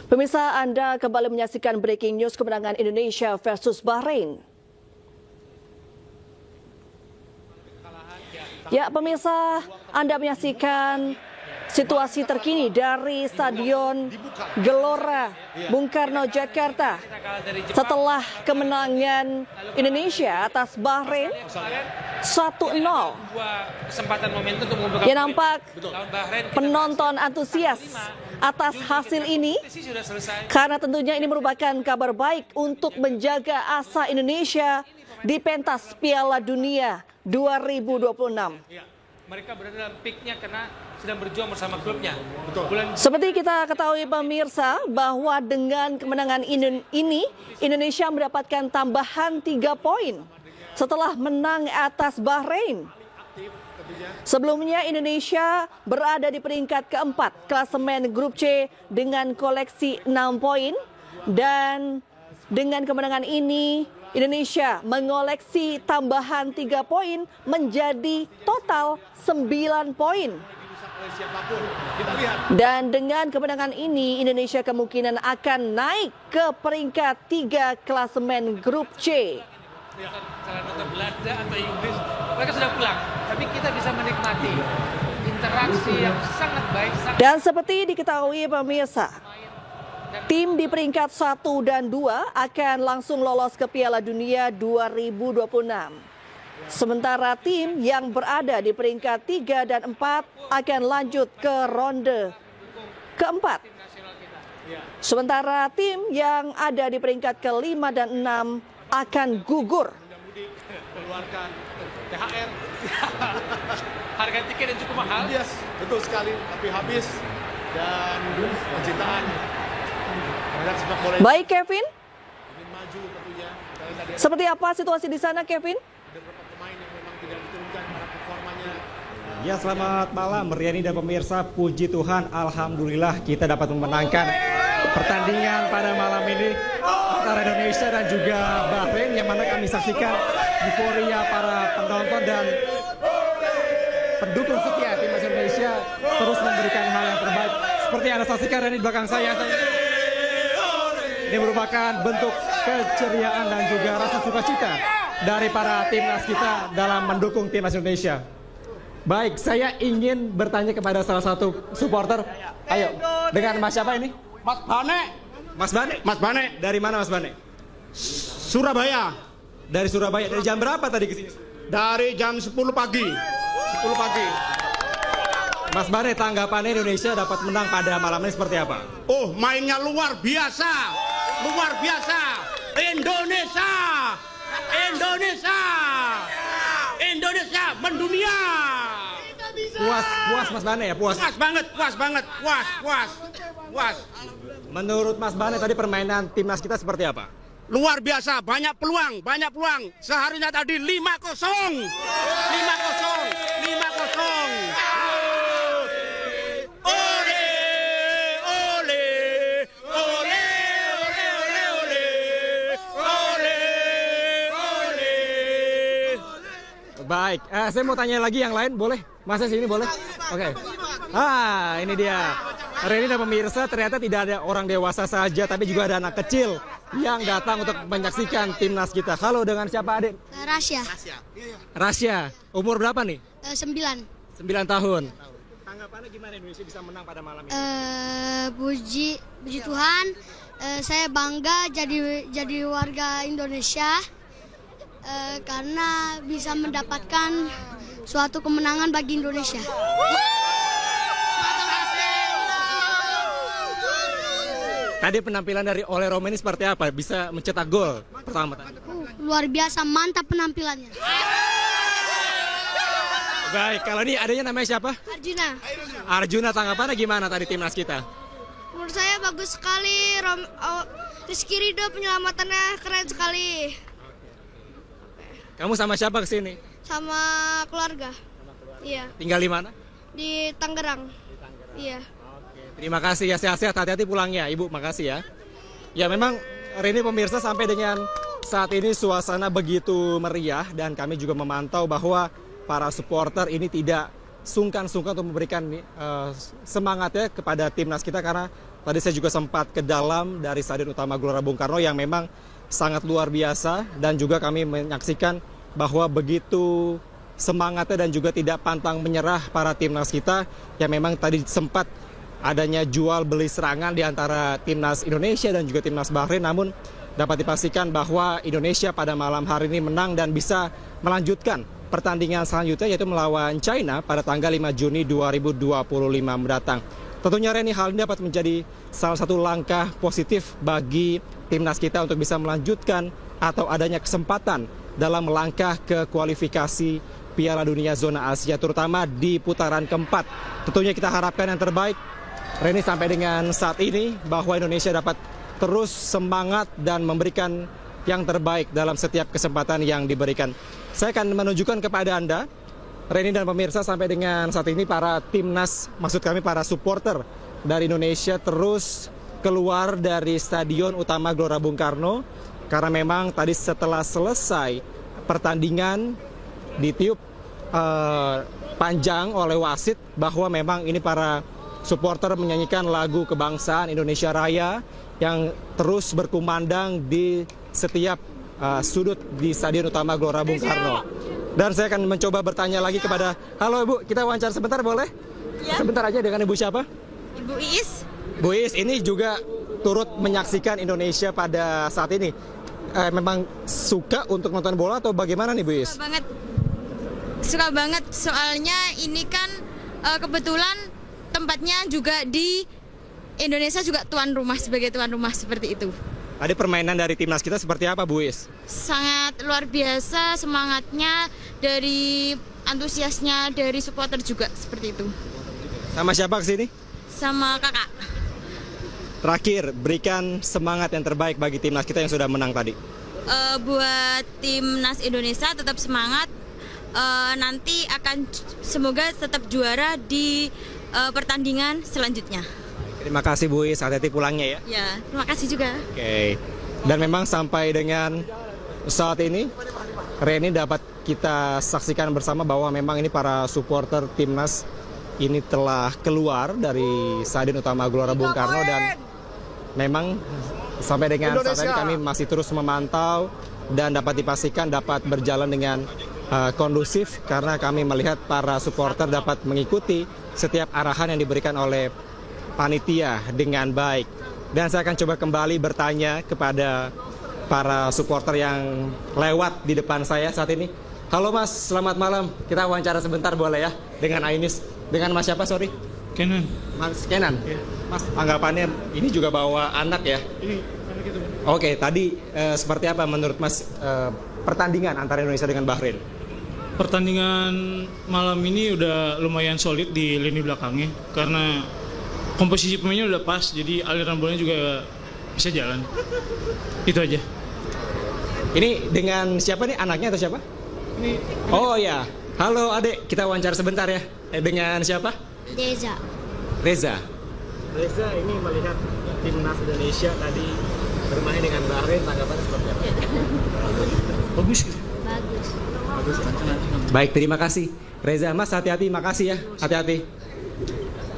Pemirsa, Anda kembali menyaksikan breaking news kemenangan Indonesia versus Bahrain. Ya, pemirsa, Anda menyaksikan situasi terkini dari Stadion Gelora Bung Karno, Jakarta. Setelah kemenangan Indonesia atas Bahrain 1-0. Ya, nampak penonton antusias atas hasil ini karena tentunya ini merupakan kabar baik untuk menjaga asa Indonesia di pentas Piala Dunia 2026. Mereka berada dalam peaknya karena sedang berjuang bersama klubnya. Seperti kita ketahui pemirsa bahwa dengan kemenangan ini Indonesia mendapatkan tambahan 3 poin setelah menang atas Bahrain. Sebelumnya Indonesia berada di peringkat keempat klasemen grup C dengan koleksi 6 poin dan dengan kemenangan ini Indonesia mengoleksi tambahan 3 poin menjadi total 9 poin. Dan dengan kemenangan ini Indonesia kemungkinan akan naik ke peringkat 3 klasemen grup C. Salah nonton Belanda atau Inggris, mereka sudah pulang, tapi kita bisa menikmati interaksi yang sangat baik. Dan seperti diketahui pemirsa, tim di peringkat 1 dan 2 akan langsung lolos ke Piala Dunia 2026. Sementara tim yang berada di peringkat 3 dan 4 akan lanjut ke ronde keempat. Sementara tim yang ada di peringkat ke-5 dan 6 akan gugur. Keluarkan THR. Harga tiket yang cukup mahal. Yes, betul sekali, tapi habis dan kecintaan terhadap sepak bola. Baik Kevin, Ingin maju tentunya. seperti apa situasi di sana Kevin? Ada beberapa pemain yang memang tidak diturunkan para performanya. Ya, selamat malam Riani dan pemirsa. Puji Tuhan, alhamdulillah kita dapat memenangkan pertandingan pada malam ini antara Indonesia dan juga Bahrain, yang mana kami saksikan euforia para penonton dan pendukung setia timnas Indonesia terus memberikan hal yang terbaik. Seperti yang Anda saksikan di belakang saya. Ini merupakan bentuk keceriaan dan juga rasa sukacita dari para timnas kita dalam mendukung timnas Indonesia. Baik, saya ingin bertanya kepada salah satu supporter. Ayo, dengan Mas siapa ini? Mas Bane. Mas Bane? Mas Bane. Dari mana Mas Bane? Surabaya. Dari Surabaya. Dari jam berapa tadi ke sini? Dari jam 10 pagi. 10 pagi. Mas Bane, tanggapannya Indonesia dapat menang pada malam ini seperti apa? Oh, mainnya luar biasa. Luar biasa. Indonesia. Indonesia. Indonesia mendunia. Puas Mas Bane ya? Puas. Puas banget, puas banget. Puas. Menurut Mas Bane tadi permainan timnas kita seperti apa? Luar biasa, banyak peluang. Seharinya tadi 5-0. 5-0. Ole, ole, ole, ole, ole, ole, ole. Baik, saya mau tanya lagi yang lain, boleh? Masnya sini boleh? Oke. Ini dia. Reni dan pemirsa, ternyata tidak ada orang dewasa saja, tapi juga ada anak kecil yang datang untuk menyaksikan timnas kita. Halo, dengan siapa adik? Rasya. Umur berapa nih? 9. 9 tahun. Tanggapannya gimana Indonesia bisa menang pada malam ini? Puji Tuhan, saya bangga jadi warga Indonesia karena bisa mendapatkan suatu kemenangan bagi Indonesia. Tadi penampilan dari Ole Romain ini seperti apa? Bisa mencetak gol pertama tadi. Luar biasa, mantap penampilannya. Baik, kalau ini adanya namanya siapa? Arjuna, Arjuna, tanggapannya gimana tadi timnas kita? menurut saya bagus sekali. Rizky Ridho penyelamatannya keren sekali. Kamu sama siapa kesini? Sama keluarga. Iya, Tinggal di mana? di Tangerang. Iya. Terima kasih ya, sehat-sehat, hati-hati pulangnya Ibu, makasih ya. Ya memang Reni pemirsa, sampai dengan saat ini suasana begitu meriah dan kami juga memantau bahwa para supporter ini tidak sungkan-sungkan untuk memberikan semangatnya kepada timnas kita, karena tadi saya juga sempat ke dalam dari Stadion Utama Gelora Bung Karno yang memang sangat luar biasa, dan juga kami menyaksikan bahwa begitu semangatnya dan juga tidak pantang menyerah para timnas kita, yang memang tadi sempat adanya jual beli serangan di antara timnas Indonesia dan juga timnas Bahrain, namun dapat dipastikan bahwa Indonesia pada malam hari ini menang dan bisa melanjutkan pertandingan selanjutnya, yaitu melawan China pada tanggal 5 Juni 2025 mendatang. Tentunya Reni, hal ini dapat menjadi salah satu langkah positif bagi timnas kita untuk bisa melanjutkan atau adanya kesempatan dalam melangkah ke kualifikasi Piala Dunia Zona Asia, terutama di putaran keempat. Tentunya kita harapkan yang terbaik, Reni, sampai dengan saat ini bahwa Indonesia dapat terus semangat dan memberikan yang terbaik dalam setiap kesempatan yang diberikan. Saya akan menunjukkan kepada Anda, Reni dan pemirsa, sampai dengan saat ini para timnas, maksud kami para supporter dari Indonesia terus keluar dari Stadion Utama Gelora Bung Karno, karena memang tadi setelah selesai pertandingan ditiup panjang oleh wasit bahwa memang ini para supporter menyanyikan lagu kebangsaan Indonesia Raya yang terus berkumandang di setiap sudut di Stadion Utama Gelora Bung Karno. Dan saya akan mencoba bertanya lagi kepada, halo Ibu, kita wawancara sebentar boleh? Ya. Sebentar aja, dengan Ibu siapa? Ibu Iis. Bu Iis, ini juga turut menyaksikan Indonesia pada saat ini. Memang suka untuk nonton bola atau bagaimana nih Bu Iis? Suka banget, soalnya ini kan kebetulan tempatnya juga di Indonesia, juga tuan rumah, sebagai tuan rumah seperti itu. Tadi permainan dari timnas kita seperti apa, Bu Is? Sangat luar biasa semangatnya, dari antusiasnya dari supporter juga seperti itu. Sama siapa kesini? Sama kakak. Terakhir, berikan semangat yang terbaik bagi timnas kita yang sudah menang tadi. Buat timnas Indonesia tetap semangat. Nanti akan semoga tetap juara di pertandingan selanjutnya. Terima kasih Bu Is, hati-hati pulangnya ya. Ya, terima kasih juga. Oke. Dan memang sampai dengan saat ini, Reni, dapat kita saksikan bersama bahwa memang ini para supporter timnas ini telah keluar dari Stadion Utama Gelora Bung Karno, dan memang sampai dengan saat ini kami masih terus memantau dan dapat dipastikan dapat berjalan dengan kondusif, karena kami melihat para supporter dapat mengikuti setiap arahan yang diberikan oleh panitia dengan baik. Dan saya akan coba kembali bertanya kepada para supporter yang lewat di depan saya saat ini. Halo Mas, selamat malam. Kita wawancara sebentar boleh ya dengan Ainis. Dengan Mas siapa, sorry? Kenan. Mas Kenan? Ya. Mas, anggapannya ini juga bawa anak ya? Ini anak itu. Oke, tadi seperti apa menurut Mas pertandingan antara Indonesia dengan Bahrain? Pertandingan malam ini udah lumayan solid di lini belakangnya, karena komposisi pemainnya udah pas, jadi aliran bolanya juga bisa jalan. Itu aja. Ini dengan siapa nih, anaknya atau siapa? Ini Oh ya, halo adek, kita wawancara sebentar ya. Dengan siapa? Deza. Reza. Reza, ini melihat timnas Indonesia tadi bermain dengan Bahrain, tanggapannya seperti apa? Bagus gitu. Bagus. Baik, terima kasih Reza. Mas, hati-hati, makasih ya, hati-hati.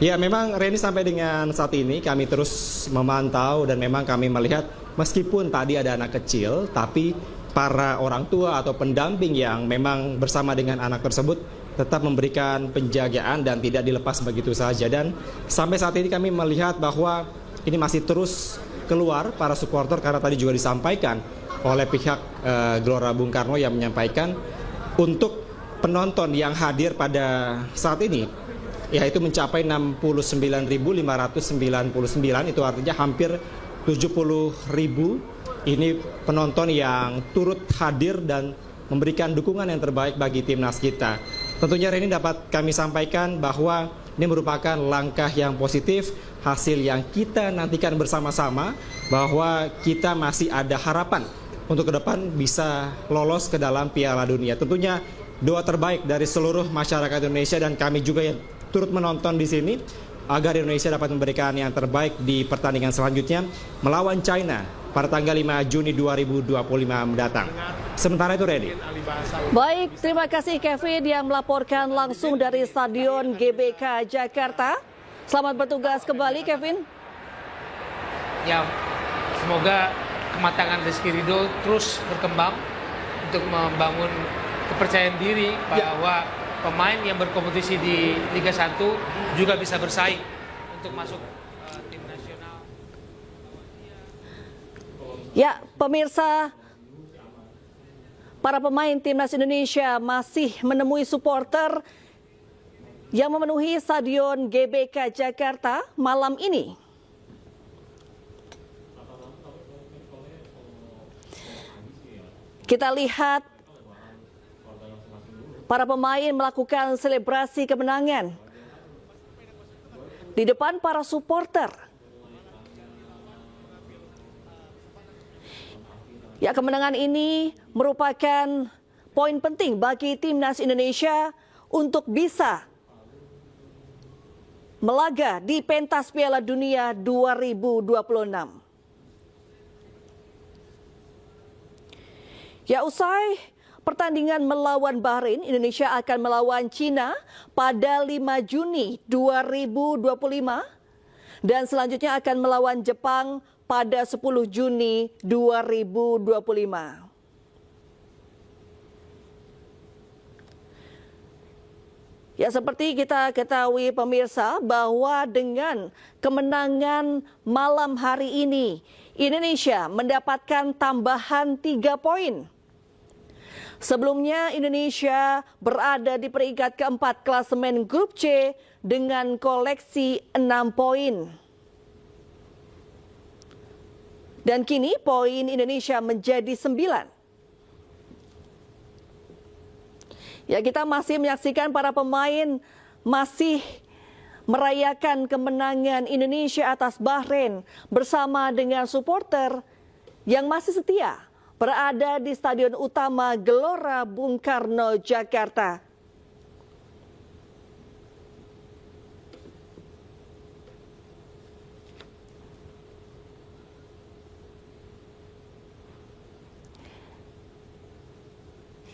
Ya, memang Reni, sampai dengan saat ini kami terus memantau dan memang kami melihat meskipun tadi ada anak kecil, tapi para orang tua atau pendamping yang memang bersama dengan anak tersebut tetap memberikan penjagaan dan tidak dilepas begitu saja. Dan sampai saat ini kami melihat bahwa ini masih terus keluar para supporter, karena tadi juga disampaikan oleh pihak Gelora Bung Karno yang menyampaikan untuk penonton yang hadir pada saat ini yaitu mencapai 69.599, itu artinya hampir 70.000 ini penonton yang turut hadir dan memberikan dukungan yang terbaik bagi timnas kita. Tentunya ini dapat kami sampaikan bahwa ini merupakan langkah yang positif, hasil yang kita nantikan bersama-sama, bahwa kita masih ada harapan untuk ke depan bisa lolos ke dalam Piala Dunia. Tentunya doa terbaik dari seluruh masyarakat Indonesia dan kami juga yang turut menonton di sini agar Indonesia dapat memberikan yang terbaik di pertandingan selanjutnya melawan China pada tanggal 5 Juni 2025 mendatang. Sementara itu, Randy. Baik, terima kasih Kevin yang melaporkan langsung dari Stadion GBK Jakarta. Selamat bertugas kembali, Kevin. Ya, semoga kematangan Rizky Ridho terus berkembang untuk membangun kepercayaan diri bahwa pemain yang berkompetisi di Liga 1 juga bisa bersaing untuk masuk tim nasional. Ya, pemirsa, para pemain timnas Indonesia masih menemui supporter yang memenuhi Stadion GBK Jakarta malam ini. Kita lihat para pemain melakukan selebrasi kemenangan di depan para supporter. Ya, kemenangan ini merupakan poin penting bagi timnas Indonesia untuk bisa melaga di pentas Piala Dunia 2026. Ya, usai pertandingan melawan Bahrain, Indonesia akan melawan Cina pada 5 Juni 2025 dan selanjutnya akan melawan Jepang pada 10 Juni 2025. Ya, seperti kita ketahui pemirsa bahwa dengan kemenangan malam hari ini, Indonesia mendapatkan tambahan 3 poin. Sebelumnya Indonesia berada di peringkat keempat klasemen grup C dengan koleksi 6 poin. Dan kini poin Indonesia menjadi 9. Ya, kita masih menyaksikan para pemain masih merayakan kemenangan Indonesia atas Bahrain bersama dengan supporter yang masih setia berada di Stadion Utama Gelora Bung Karno, Jakarta.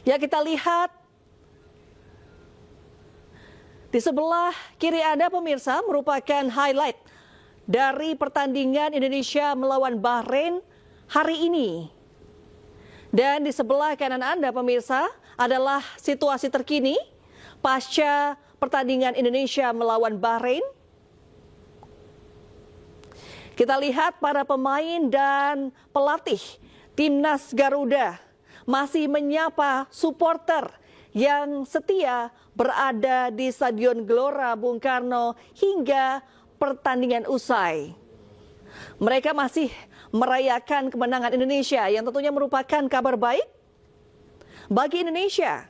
Ya, kita lihat di sebelah kiri Anda pemirsa merupakan highlight dari pertandingan Indonesia melawan Bahrain hari ini. Dan di sebelah kanan Anda pemirsa adalah situasi terkini pasca pertandingan Indonesia melawan Bahrain. Kita lihat para pemain dan pelatih timnas Garuda masih menyapa supporter yang setia berada di Stadion Gelora Bung Karno hingga pertandingan usai. Mereka masih merayakan kemenangan Indonesia yang tentunya merupakan kabar baik bagi Indonesia.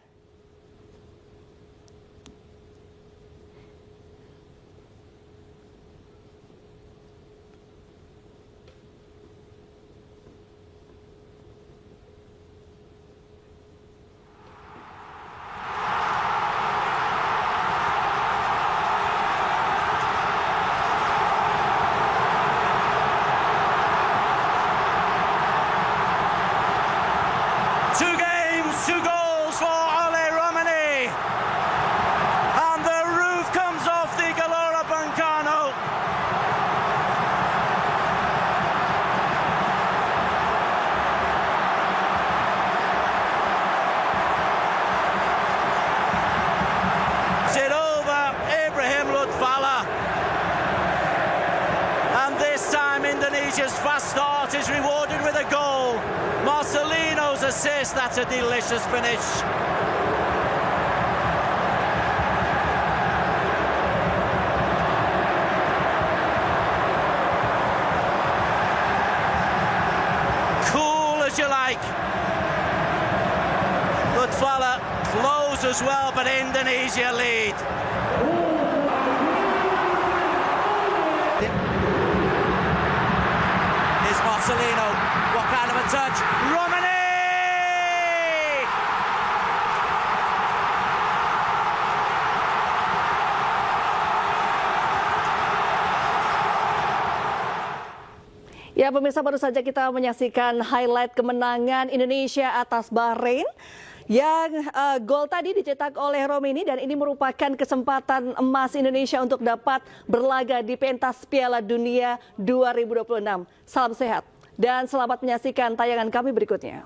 Indonesia's fast start is rewarded with a goal. Marcelino's assist, that's a delicious finish. Cool as you like. Lutfala close as well, but Indonesia lead. Marcelino, what kind of a touch? Romani! Ya pemirsa, baru saja kita menyaksikan highlight kemenangan Indonesia atas Bahrain. Yang gol tadi dicetak oleh Romini dan ini merupakan kesempatan emas Indonesia untuk dapat berlaga di pentas Piala Dunia 2026. Salam sehat dan selamat menyaksikan tayangan kami berikutnya.